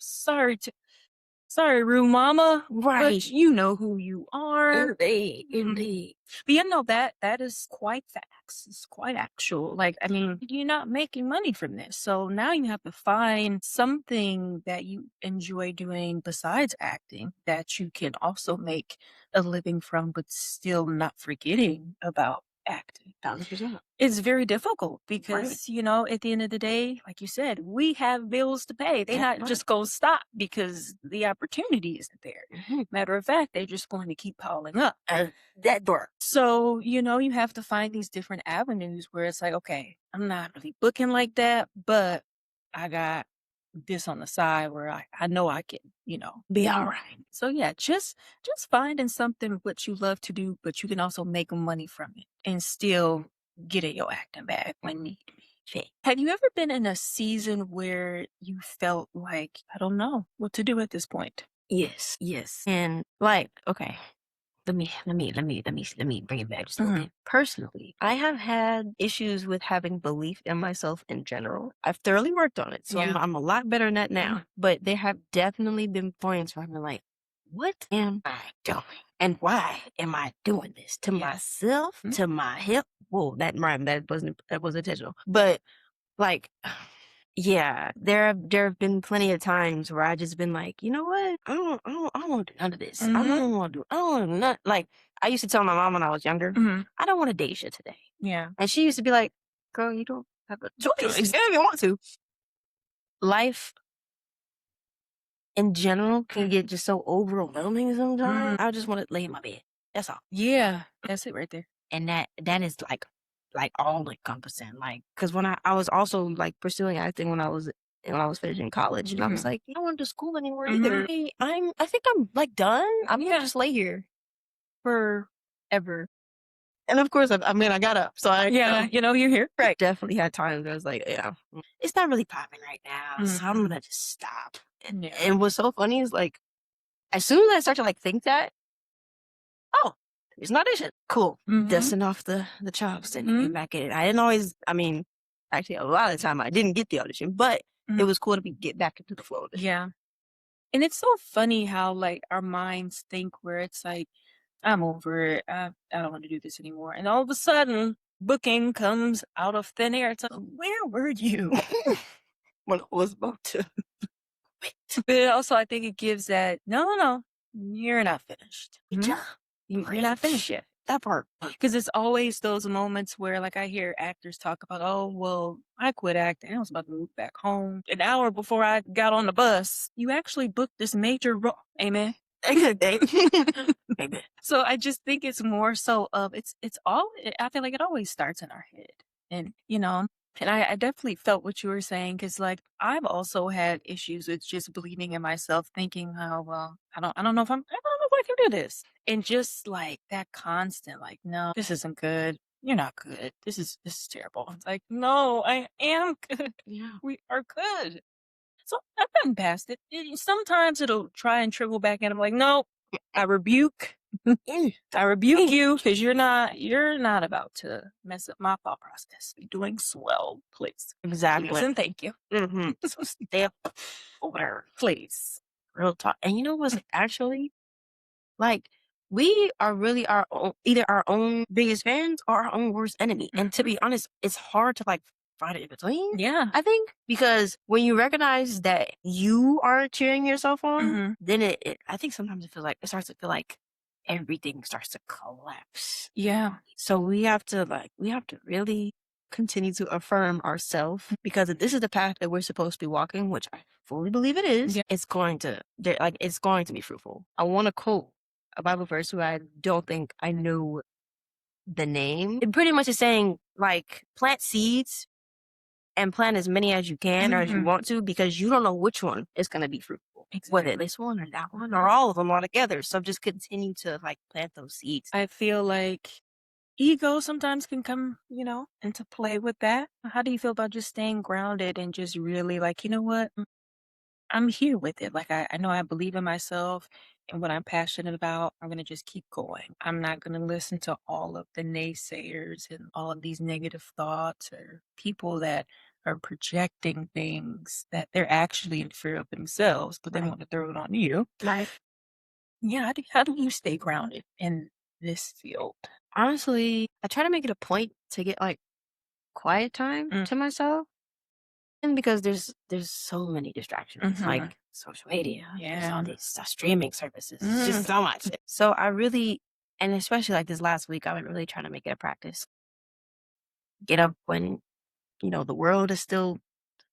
Sorry, Rue Mama. Right. But you know who you are. Indeed. But that is quite facts. It's quite actual. Like, I mean, you're not making money from this. So now you have to find something that you enjoy doing besides acting that you can also make a living from, but still not forgetting about acting. 1,000%. It's very difficult because, at the end of the day, like you said, we have bills to pay. They're not just going to stop because the opportunity isn't there. Matter of fact, they're just going to keep piling up. That door. So, you have to find these different avenues where it's like, okay, I'm not really booking like that, but I got this on the side where I know I can, be all right. So yeah, just finding something what you love to do, but you can also make money from it and still get in your acting bag when need be. Have you ever been in a season where you felt like, I don't know what to do at this point? Yes. And like, okay. Let me bring it back just a little bit. Personally, I have had issues with having belief in myself in general. I've thoroughly worked on it, so I'm a lot better than that now. But there have definitely been points where I've been like, what am I doing? And why am I doing this? To myself? To my hip? Whoa, that rhyme, that wasn't intentional. But like, yeah, there have been plenty of times where I just been like, you know what? I don't want to do none of this. I don't want to do none. Like, I used to tell my mom when I was younger, I don't want to Daijah today. Yeah. And she used to be like, girl, you don't have a choice. If you want to. Life in general can get just so overwhelming sometimes. I just want to lay in my bed. That's all. Yeah. That's it right there. And that is like all encompassing. Like, cause when I was also like pursuing acting when I was finishing college, and I was like, I don't want to do school anymore either. I think I'm like done. I'm gonna just lay here forever. And of course, I got up. So you're here. Right. Definitely had times where I was like, it's not really popping right now. So I'm gonna just stop. And what's so funny is like, as soon as I start to like think that, oh, It's an audition. Cool. Dusting off the chops and getting back at it. I didn't always, I mean, actually, a lot of the time I didn't get the audition, but it was cool to get back into the flow of it. Yeah. And it's so funny how like our minds think where it's like, I'm over it. I don't want to do this anymore. And all of a sudden, booking comes out of thin air. It's like, where were you? When I was about to quit. But also, I think it gives that, no, you're not finished. You're not finished yet. That part. Because it's always those moments where, like, I hear actors talk about, oh, well, I quit acting. I was about to move back home. An hour before I got on the bus, you actually booked this major role. Amen. Amen. So I just think it's more so of it's all I feel like it always starts in our head. And and I definitely felt what you were saying because like I've also had issues with just believing in myself, thinking, oh well, I don't know if I don't know if I can do this. And just like that constant, like, no, this isn't good. You're not good. This is terrible. It's like, no, I am good. Yeah. We are good. So I've gotten past it. Sometimes it'll try and trickle back in. I'm like, no, I rebuke. I rebuke you because you're not about to mess up my thought process. You're doing swell, please. Exactly. Please and thank you. So stay up over. Please. Real talk. And you know what's actually like we are really our own, either our own biggest fans or our own worst enemy. And to be honest, it's hard to like find it in between. Yeah. I think because when you recognize that you are cheering yourself on, then I think sometimes it feels like it starts to feel like everything starts to collapse. Yeah. So we have to really continue to affirm ourselves because if this is the path that we're supposed to be walking, which I fully believe it is, it's going to be fruitful. I want to quote a Bible verse who I don't think I know the name. It pretty much is saying like plant seeds and plant as many as you can or as you want to because you don't know which one is going to be fruitful. Exactly. Whether this one or that one or all of them all together. So just continue to like plant those seeds. I feel like ego sometimes can come, into play with that. How do you feel about just staying grounded and just really like, you know what? I'm here with it. Like I know I believe in myself and what I'm passionate about. I'm gonna just keep going. I'm not gonna listen to all of the naysayers and all of these negative thoughts or people that are projecting things that they're actually in fear of themselves, but they want to throw it on you. Right. Yeah, how do you stay grounded in this field? Honestly, I try to make it a point to get like quiet time to myself. And because there's so many distractions, like social media, there's all these streaming services, it's just so much. So I really, and especially like this last week, I've been really trying to make it a practice. Get up when, the world is still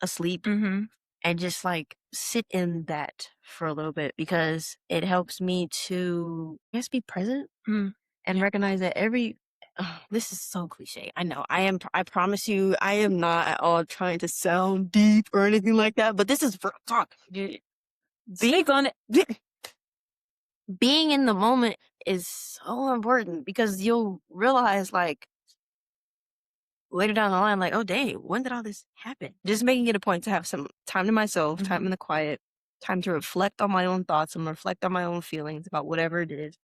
asleep and just like sit in that for a little bit because it helps me to, I guess, be present and recognize that this is so cliche. I know. I promise you, I am not at all trying to sound deep or anything like that, but this is for talk. Speak on it. Being in the moment is so important because you'll realize like later down the line, like, oh dang, when did all this happen? Just making it a point to have some time to myself, time in the quiet, time to reflect on my own thoughts and reflect on my own feelings about whatever it is.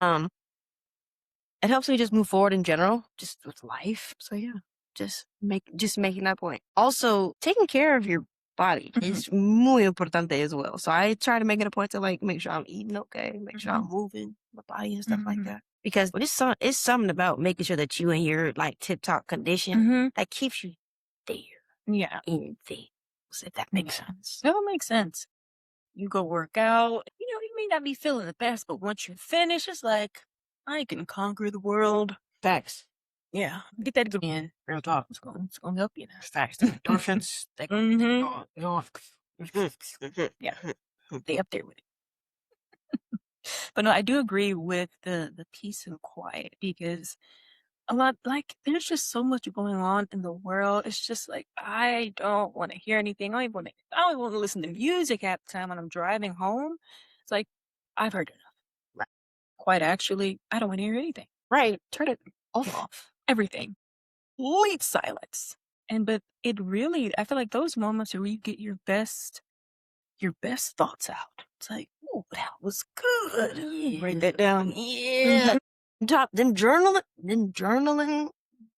It helps me just move forward in general, just with life. So yeah, just making that point. Also, taking care of your body is muy importante as well. So I try to make it a point to like make sure I'm eating okay, make sure I'm moving my body and stuff like that. Because it's something about making sure that you in your like tip top condition that keeps you there. Yeah. In things, if that makes sense. That makes sense. You go work out. You may not be feeling the best, but once you finish, it's like I can conquer the world. Facts. Yeah, get that good in. Real talk. It's gonna help you. Facts. Endorphins. Yeah, they up there with it. But no, I do agree with the peace and quiet because a lot like there's just so much going on in the world. It's just like I don't want to hear anything. I don't even want to listen to music at the time when I'm driving home. It's like I've heard enough. Right. Quite actually, I don't want to hear anything. Right. Turn it off. Everything. Complete silence. But it really, I feel like those moments are where you get your best thoughts out. It's like, oh, that was good. Write that down. Yeah. Them journaling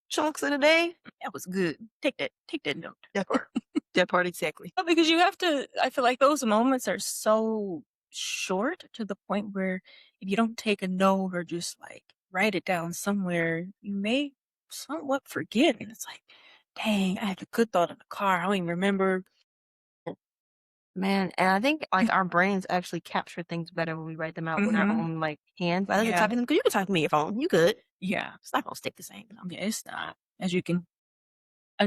chunks of the day. That was good. Take that note. That part. That part exactly. Because you have to, I feel like those moments are so short to the point where if you don't take a note or just like write it down somewhere, you may somewhat forget. And it's like, dang, I had a good thought in the car. I don't even remember. Man, and I think like our brains actually capture things better when we write them out with our own like hands. I think Yeah. typing them, because you can type them in your phone. You could. Yeah. It's not gonna stick the same. Yeah, it's not. As you can,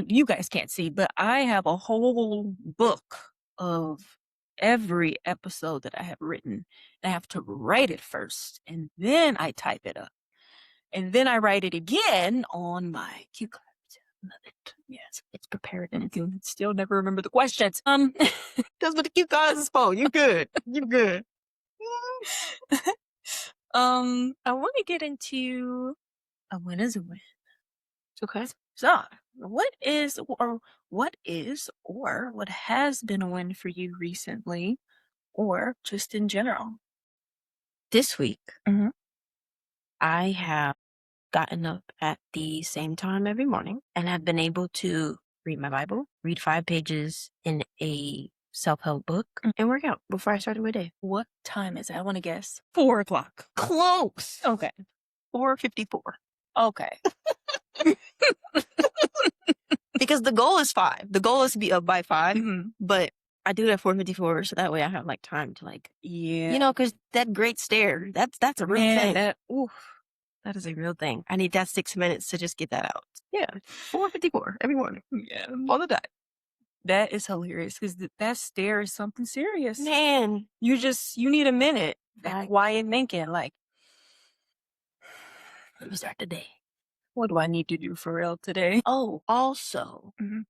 you guys can't see, but I have a whole book of every episode that I have written. I have to write it first, and then I type it up, and then I write it again on my cue card. Love it. Yes, it's prepared, and you can still never remember the questions. That's what the cue cards is for. You good. You good. I want to get into a win is a win. Okay. So, what is or what has been a win for you recently, or just in general? This week, Mhm. I have gotten up at the same time every morning and have been able to read my Bible, read 5 pages in a self-help book, and work out before I started my day. What time is it? I want to guess. 4:00. Close. Okay. 4:54. Okay. Because the goal is 5. The goal is to be up by 5, Mhm. but I do it at 4:54, so that way I have like time to like, Yeah. you know, because that great stare, that's a real thing. That is a real thing. I need that 6 minutes to just get that out. Yeah, 4:54 every morning. Yeah. On the dot. That is hilarious because that stare is something serious. Man, You need a minute. That Right. quiet thinking, like, let me start the day. what do I need to do for real today? Oh, also, Mhm.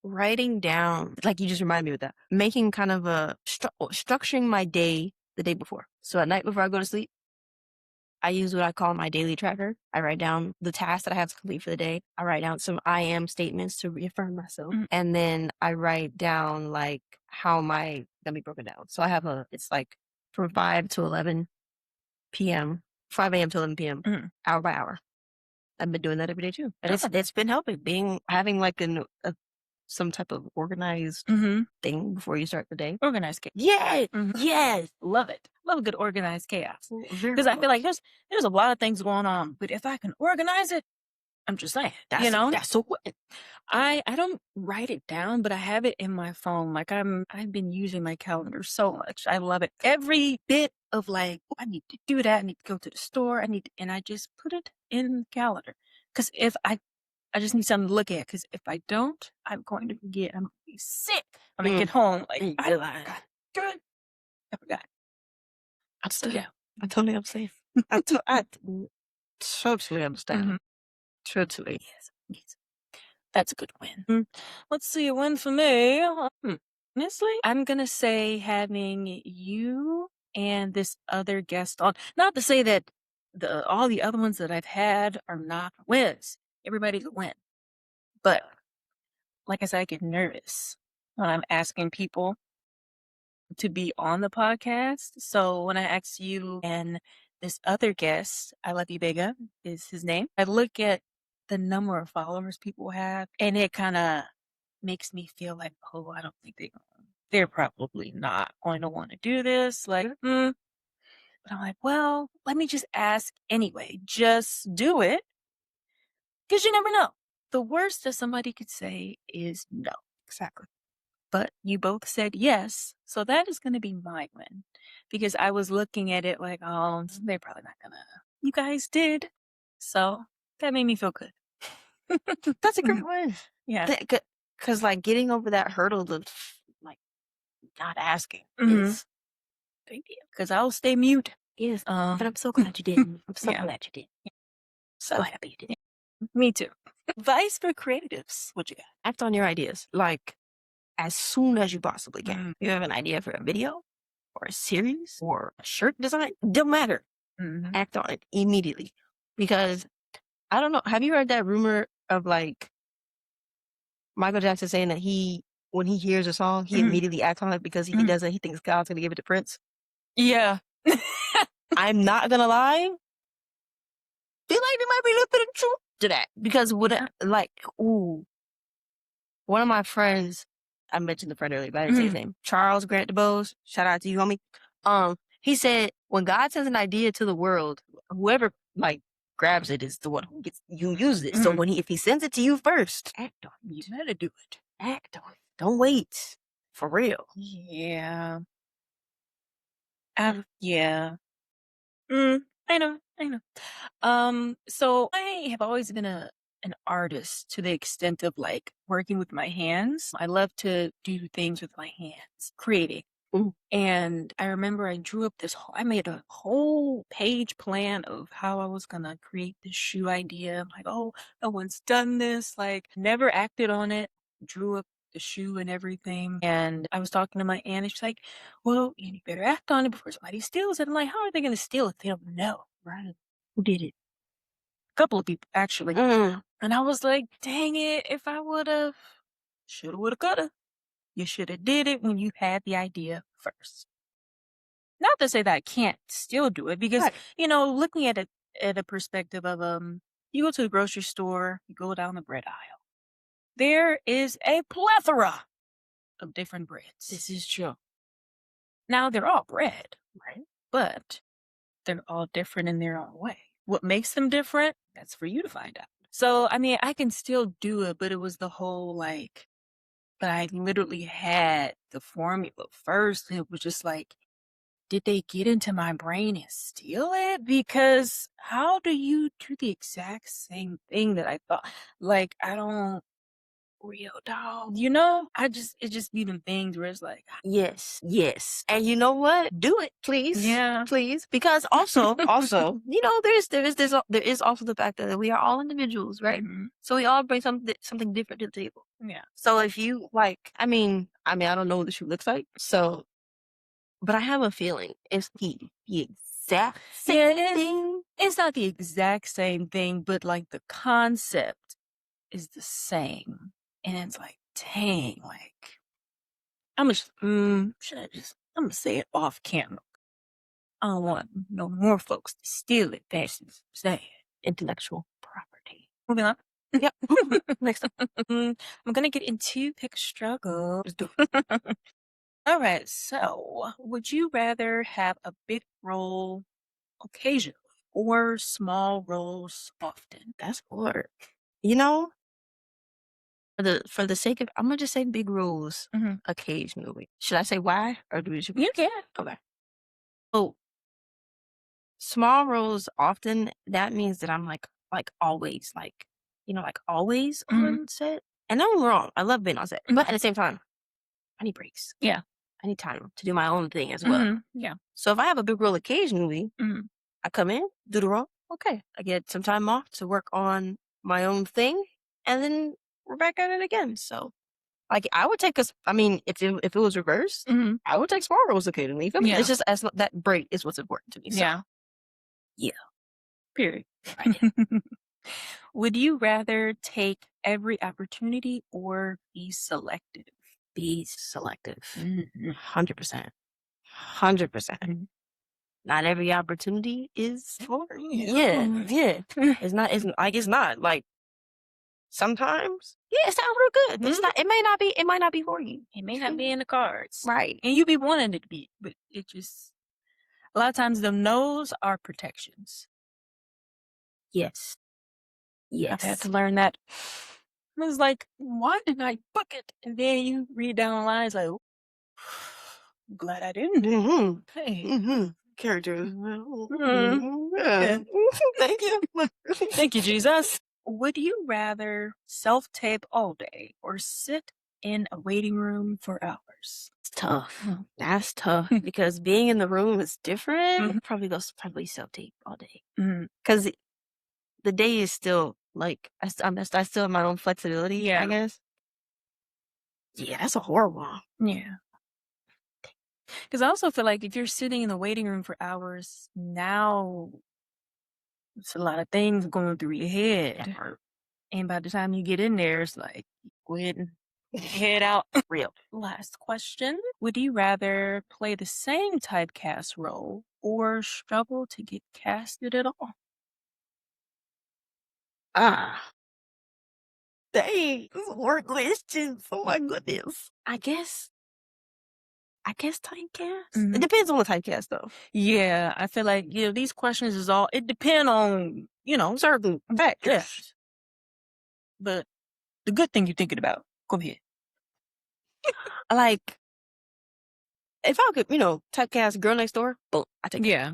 writing down, like you just reminded me of that, making kind of a structuring my day the day before. So at night before I go to sleep, I use what I call my daily tracker. I write down the tasks that I have to complete for the day. I write down some I am statements to reaffirm myself. And then I write down like how my gonna be broken down. So I have it's like from 5 to 11 p.m., 5 a.m. to 11 p.m., hour by hour. I've been doing that every day too. And it's been helping, having like some type of organized thing before you start the day. Organized chaos. Yes. Yes. Love it. Love a good organized chaos. Because I feel like there's a lot of things going on, but if I can organize it, I'm just saying, that's so good. I don't write it down, but I have it in my phone. Like I've been using my calendar so much. I love it. Every bit of like, I need to do that. I need to go to the store. And I just put it in the calendar. Because if I just need something to look at. Because if I don't, I'm going to forget. I'm going to be sick when I get home. Like, I forgot. I forgot. Yeah, I totally understand. I totally understand. Totally. Yes. That's a good win. Let's see, a win for me. Honestly, I'm going to say having you and this other guest on. Not to say that all the other ones that I've had are not wins. Everybody's a win. But like I said, I get nervous when I'm asking people to be on the podcast. So when I ask you and this other guest, I love you, Daijah is his name. I look at the number of followers people have, and it kind of makes me feel like, oh, I don't think they're probably not going to want to do this. Like, But I'm like, well, let me just ask anyway. Just do it, because you never know. The worst that somebody could say is no. Exactly. But you both said yes. So that is going to be my win, because I was looking at it like, oh, they're probably not going to. You guys did. So that made me feel good. That's a great win. Yeah. Because like getting over that hurdle of like not asking is big deal. Because I'll stay mute. Yes. But I'm so glad you didn't. I'm so glad you did. So happy you did. Me too. Advice for creatives. What you got? Act on your ideas. Like as soon as you possibly can. You have an idea for a video or a series or a shirt design, don't matter. Act on it immediately. Because I don't know, have you heard that rumor of like Michael Jackson saying that when he hears a song, he immediately acts on it because he doesn't, he thinks God's gonna give it to Prince? Yeah. I'm not gonna lie, feel like there might be a little bit of truth to that. Because one of my friends, I mentioned the friend earlier, but I didn't say his name. Charles Grant DeBose, shout out to you, homie. He said, when God sends an idea to the world, whoever grabs it is the one who gets you use it. So if he sends it to you first, act on it. You better do it. Act on it. Don't wait. For real. Yeah. Yeah. I know. So I have always been an artist to the extent of working with my hands. I love to do things with my hands, creating. And I remember I drew up I made a whole page plan of how I was gonna create this shoe idea. I'm like, oh, no one's done this. Never acted on it. Drew up the shoe and everything. And I was talking to my aunt, and she's like, well, you better act on it before somebody steals it. I'm like, how are they gonna steal it? They don't know, right? Who did it? A couple of people, actually. And I was like, dang it, if I would've, shoulda, woulda, coulda. You shoulda did it when you had the idea first. Not to say that I can't still do it, because, looking at it at a perspective of, you go to the grocery store, you go down the bread aisle. There is a plethora of different breads. This is true. Now, they're all bread, right? But they're all different in their own way. What makes them different? That's for you to find out. So, I mean, I can still do it, but it was the whole but I literally had the formula first. It was just did they get into my brain and steal it? Because how do you do the exact same thing that I thought? I don't, real dog, it just be them things where it's yes. And you know what? Do it, please. Yeah. Please. Because also, there is also the fact that we are all individuals, right? So we all bring something different to the table. Yeah. So if you I don't know what the shoe looks like. So, but I have a feeling it's the exact same thing. It's not the exact same thing, but the concept is the same. And it's dang, I'm gonna say it off camera. I don't want no more folks to steal it. That's saying Intellectual property. Moving on. Yep. Next up. I'm gonna get into pick struggle. All right. So, would you rather have a big role occasionally or small roles often? That's hard. For the sake of, I'm gonna just say big roles occasionally. Should I say why, or do we? You can. Okay. Oh, small roles often. That means that I'm always always on set. And I'm wrong. I love being on set, but at the same time, I need breaks. Yeah. I need time to do my own thing as well. Yeah. So if I have a big role occasionally, I come in, do the role. Okay. I get some time off to work on my own thing, and then we're back at it again. So, I would take if it was reversed, I would take small roles occasionally. You feel me? Yeah. It's just that break is what's important to me. So. Yeah. Period. Right. Would you rather take every opportunity or be selective? Be selective. 100%. 100%. Not every opportunity is for you. Yeah. It's not. Sometimes, it sounds real good. But it might not be for you. It may not be in the cards. Right. And you be wanting it to be, but it just, a lot of times the no's are protections. Yes. I've had to learn that. It was why didn't I book it? And then you read down the lines I'm glad I didn't. Hey. Characters. Yeah. Thank you. Thank you, Jesus. Would you rather self-tape all day or sit in a waiting room for hours? It's tough. That's tough because being in the room is different. Probably self-tape all day. Because the day is still I still have my own flexibility. Yeah. I guess. Yeah, that's a horrible one. Yeah. Because I also feel if you're sitting in the waiting room for hours, now it's a lot of things going through your head. And by the time you get in there, it's go ahead and head out. Real. Last question. Would you rather play the same typecast role or struggle to get casted at all? Ah, dang, this is more questions. Oh my goodness. I guess typecast. It depends on the typecast though. Yeah, I feel like, these questions is all, it depend on, Certain factors. yes. But the good thing you're thinking about, go ahead. Like, if I could, typecast Girl Next Door, boom, I take that. Yeah,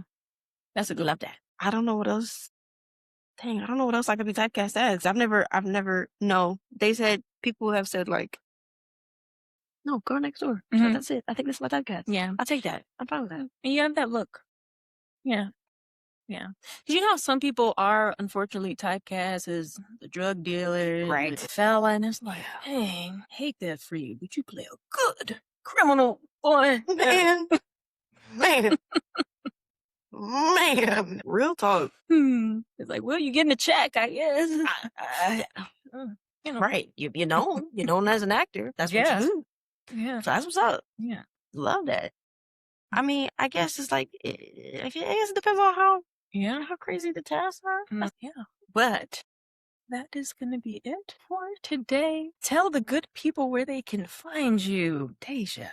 that's a good. Love that. I don't know what else. Dang, I don't know what else I could be typecast as. I've never. No, they said people have said like, no, Girl Next Door. So that's it. I think this is my typecast. Yeah, I'll take that. I'm fine with that. and you have that look. Yeah, yeah. 'Cause you know how some people are unfortunately typecast as the drug dealer, Right. the felon. It's like, dang, hate that for you, but you play a good criminal, boy. Man, man, man. Real talk. It's like, well, you're getting a check, I guess. Right. You're known as an actor. That's what you do. Yeah. So that's what's up. Yeah. Love that. I mean, I guess it's like, I guess it depends on how crazy the tasks are. Yeah. But that is going to be it for today. Tell the good people where they can find you, Daijah.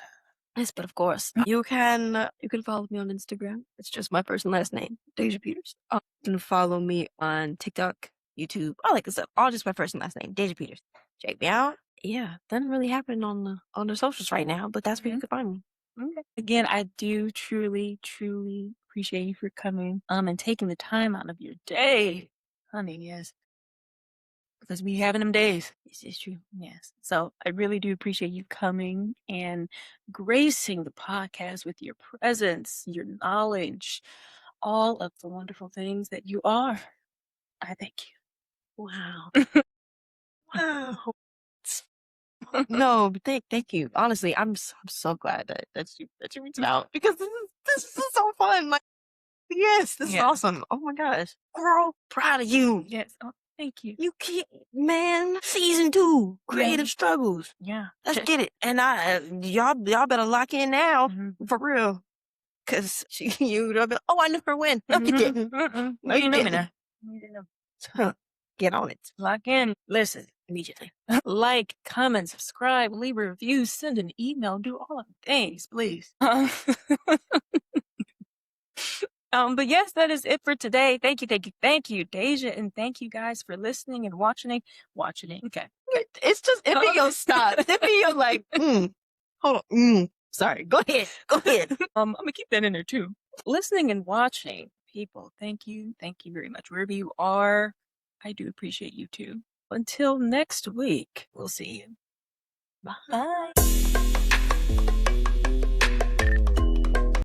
Yes, but of course, you can follow me on Instagram. It's just my first and last name, Daijah Peters. You can follow me on TikTok, YouTube, all that good stuff. All just my first and last name, Daijah Peters. Check me out. Yeah, doesn't really happen on the socials right now, but that's where you can find me. Okay. Again, I do truly, truly appreciate you for coming and taking the time out of your day, honey. Yes. Because we having them days. This is true. Yes. So I really do appreciate you coming and gracing the podcast with your presence, your knowledge, all of the wonderful things that you are. I thank you. Wow. Wow. No, but thank you. Honestly, I'm so glad that you reached out because this is so fun. Like, yes, this is awesome. Oh my gosh, girl, proud of you. Yes. Oh, thank you. You can't, man. Season 2, creative struggles. Yeah. Let's get it. And y'all better lock in now for real, cause you'll be. Oh, I knew her when. No, you didn't. No, you know me now. You didn't know. Get on it. Lock in. Listen immediately. Like, comment, subscribe, leave a review, send an email, do all of the things, please. But yes, that is it for today. Thank you, Daijah, and thank you guys for listening and watching it. Okay. It's just it be your stop. It be your like. Hold on. Sorry. Go ahead. I'm gonna keep that in there too. Listening and watching, people. Thank you very much. Wherever you are, I do appreciate you too. Until next week, we'll see you. Bye.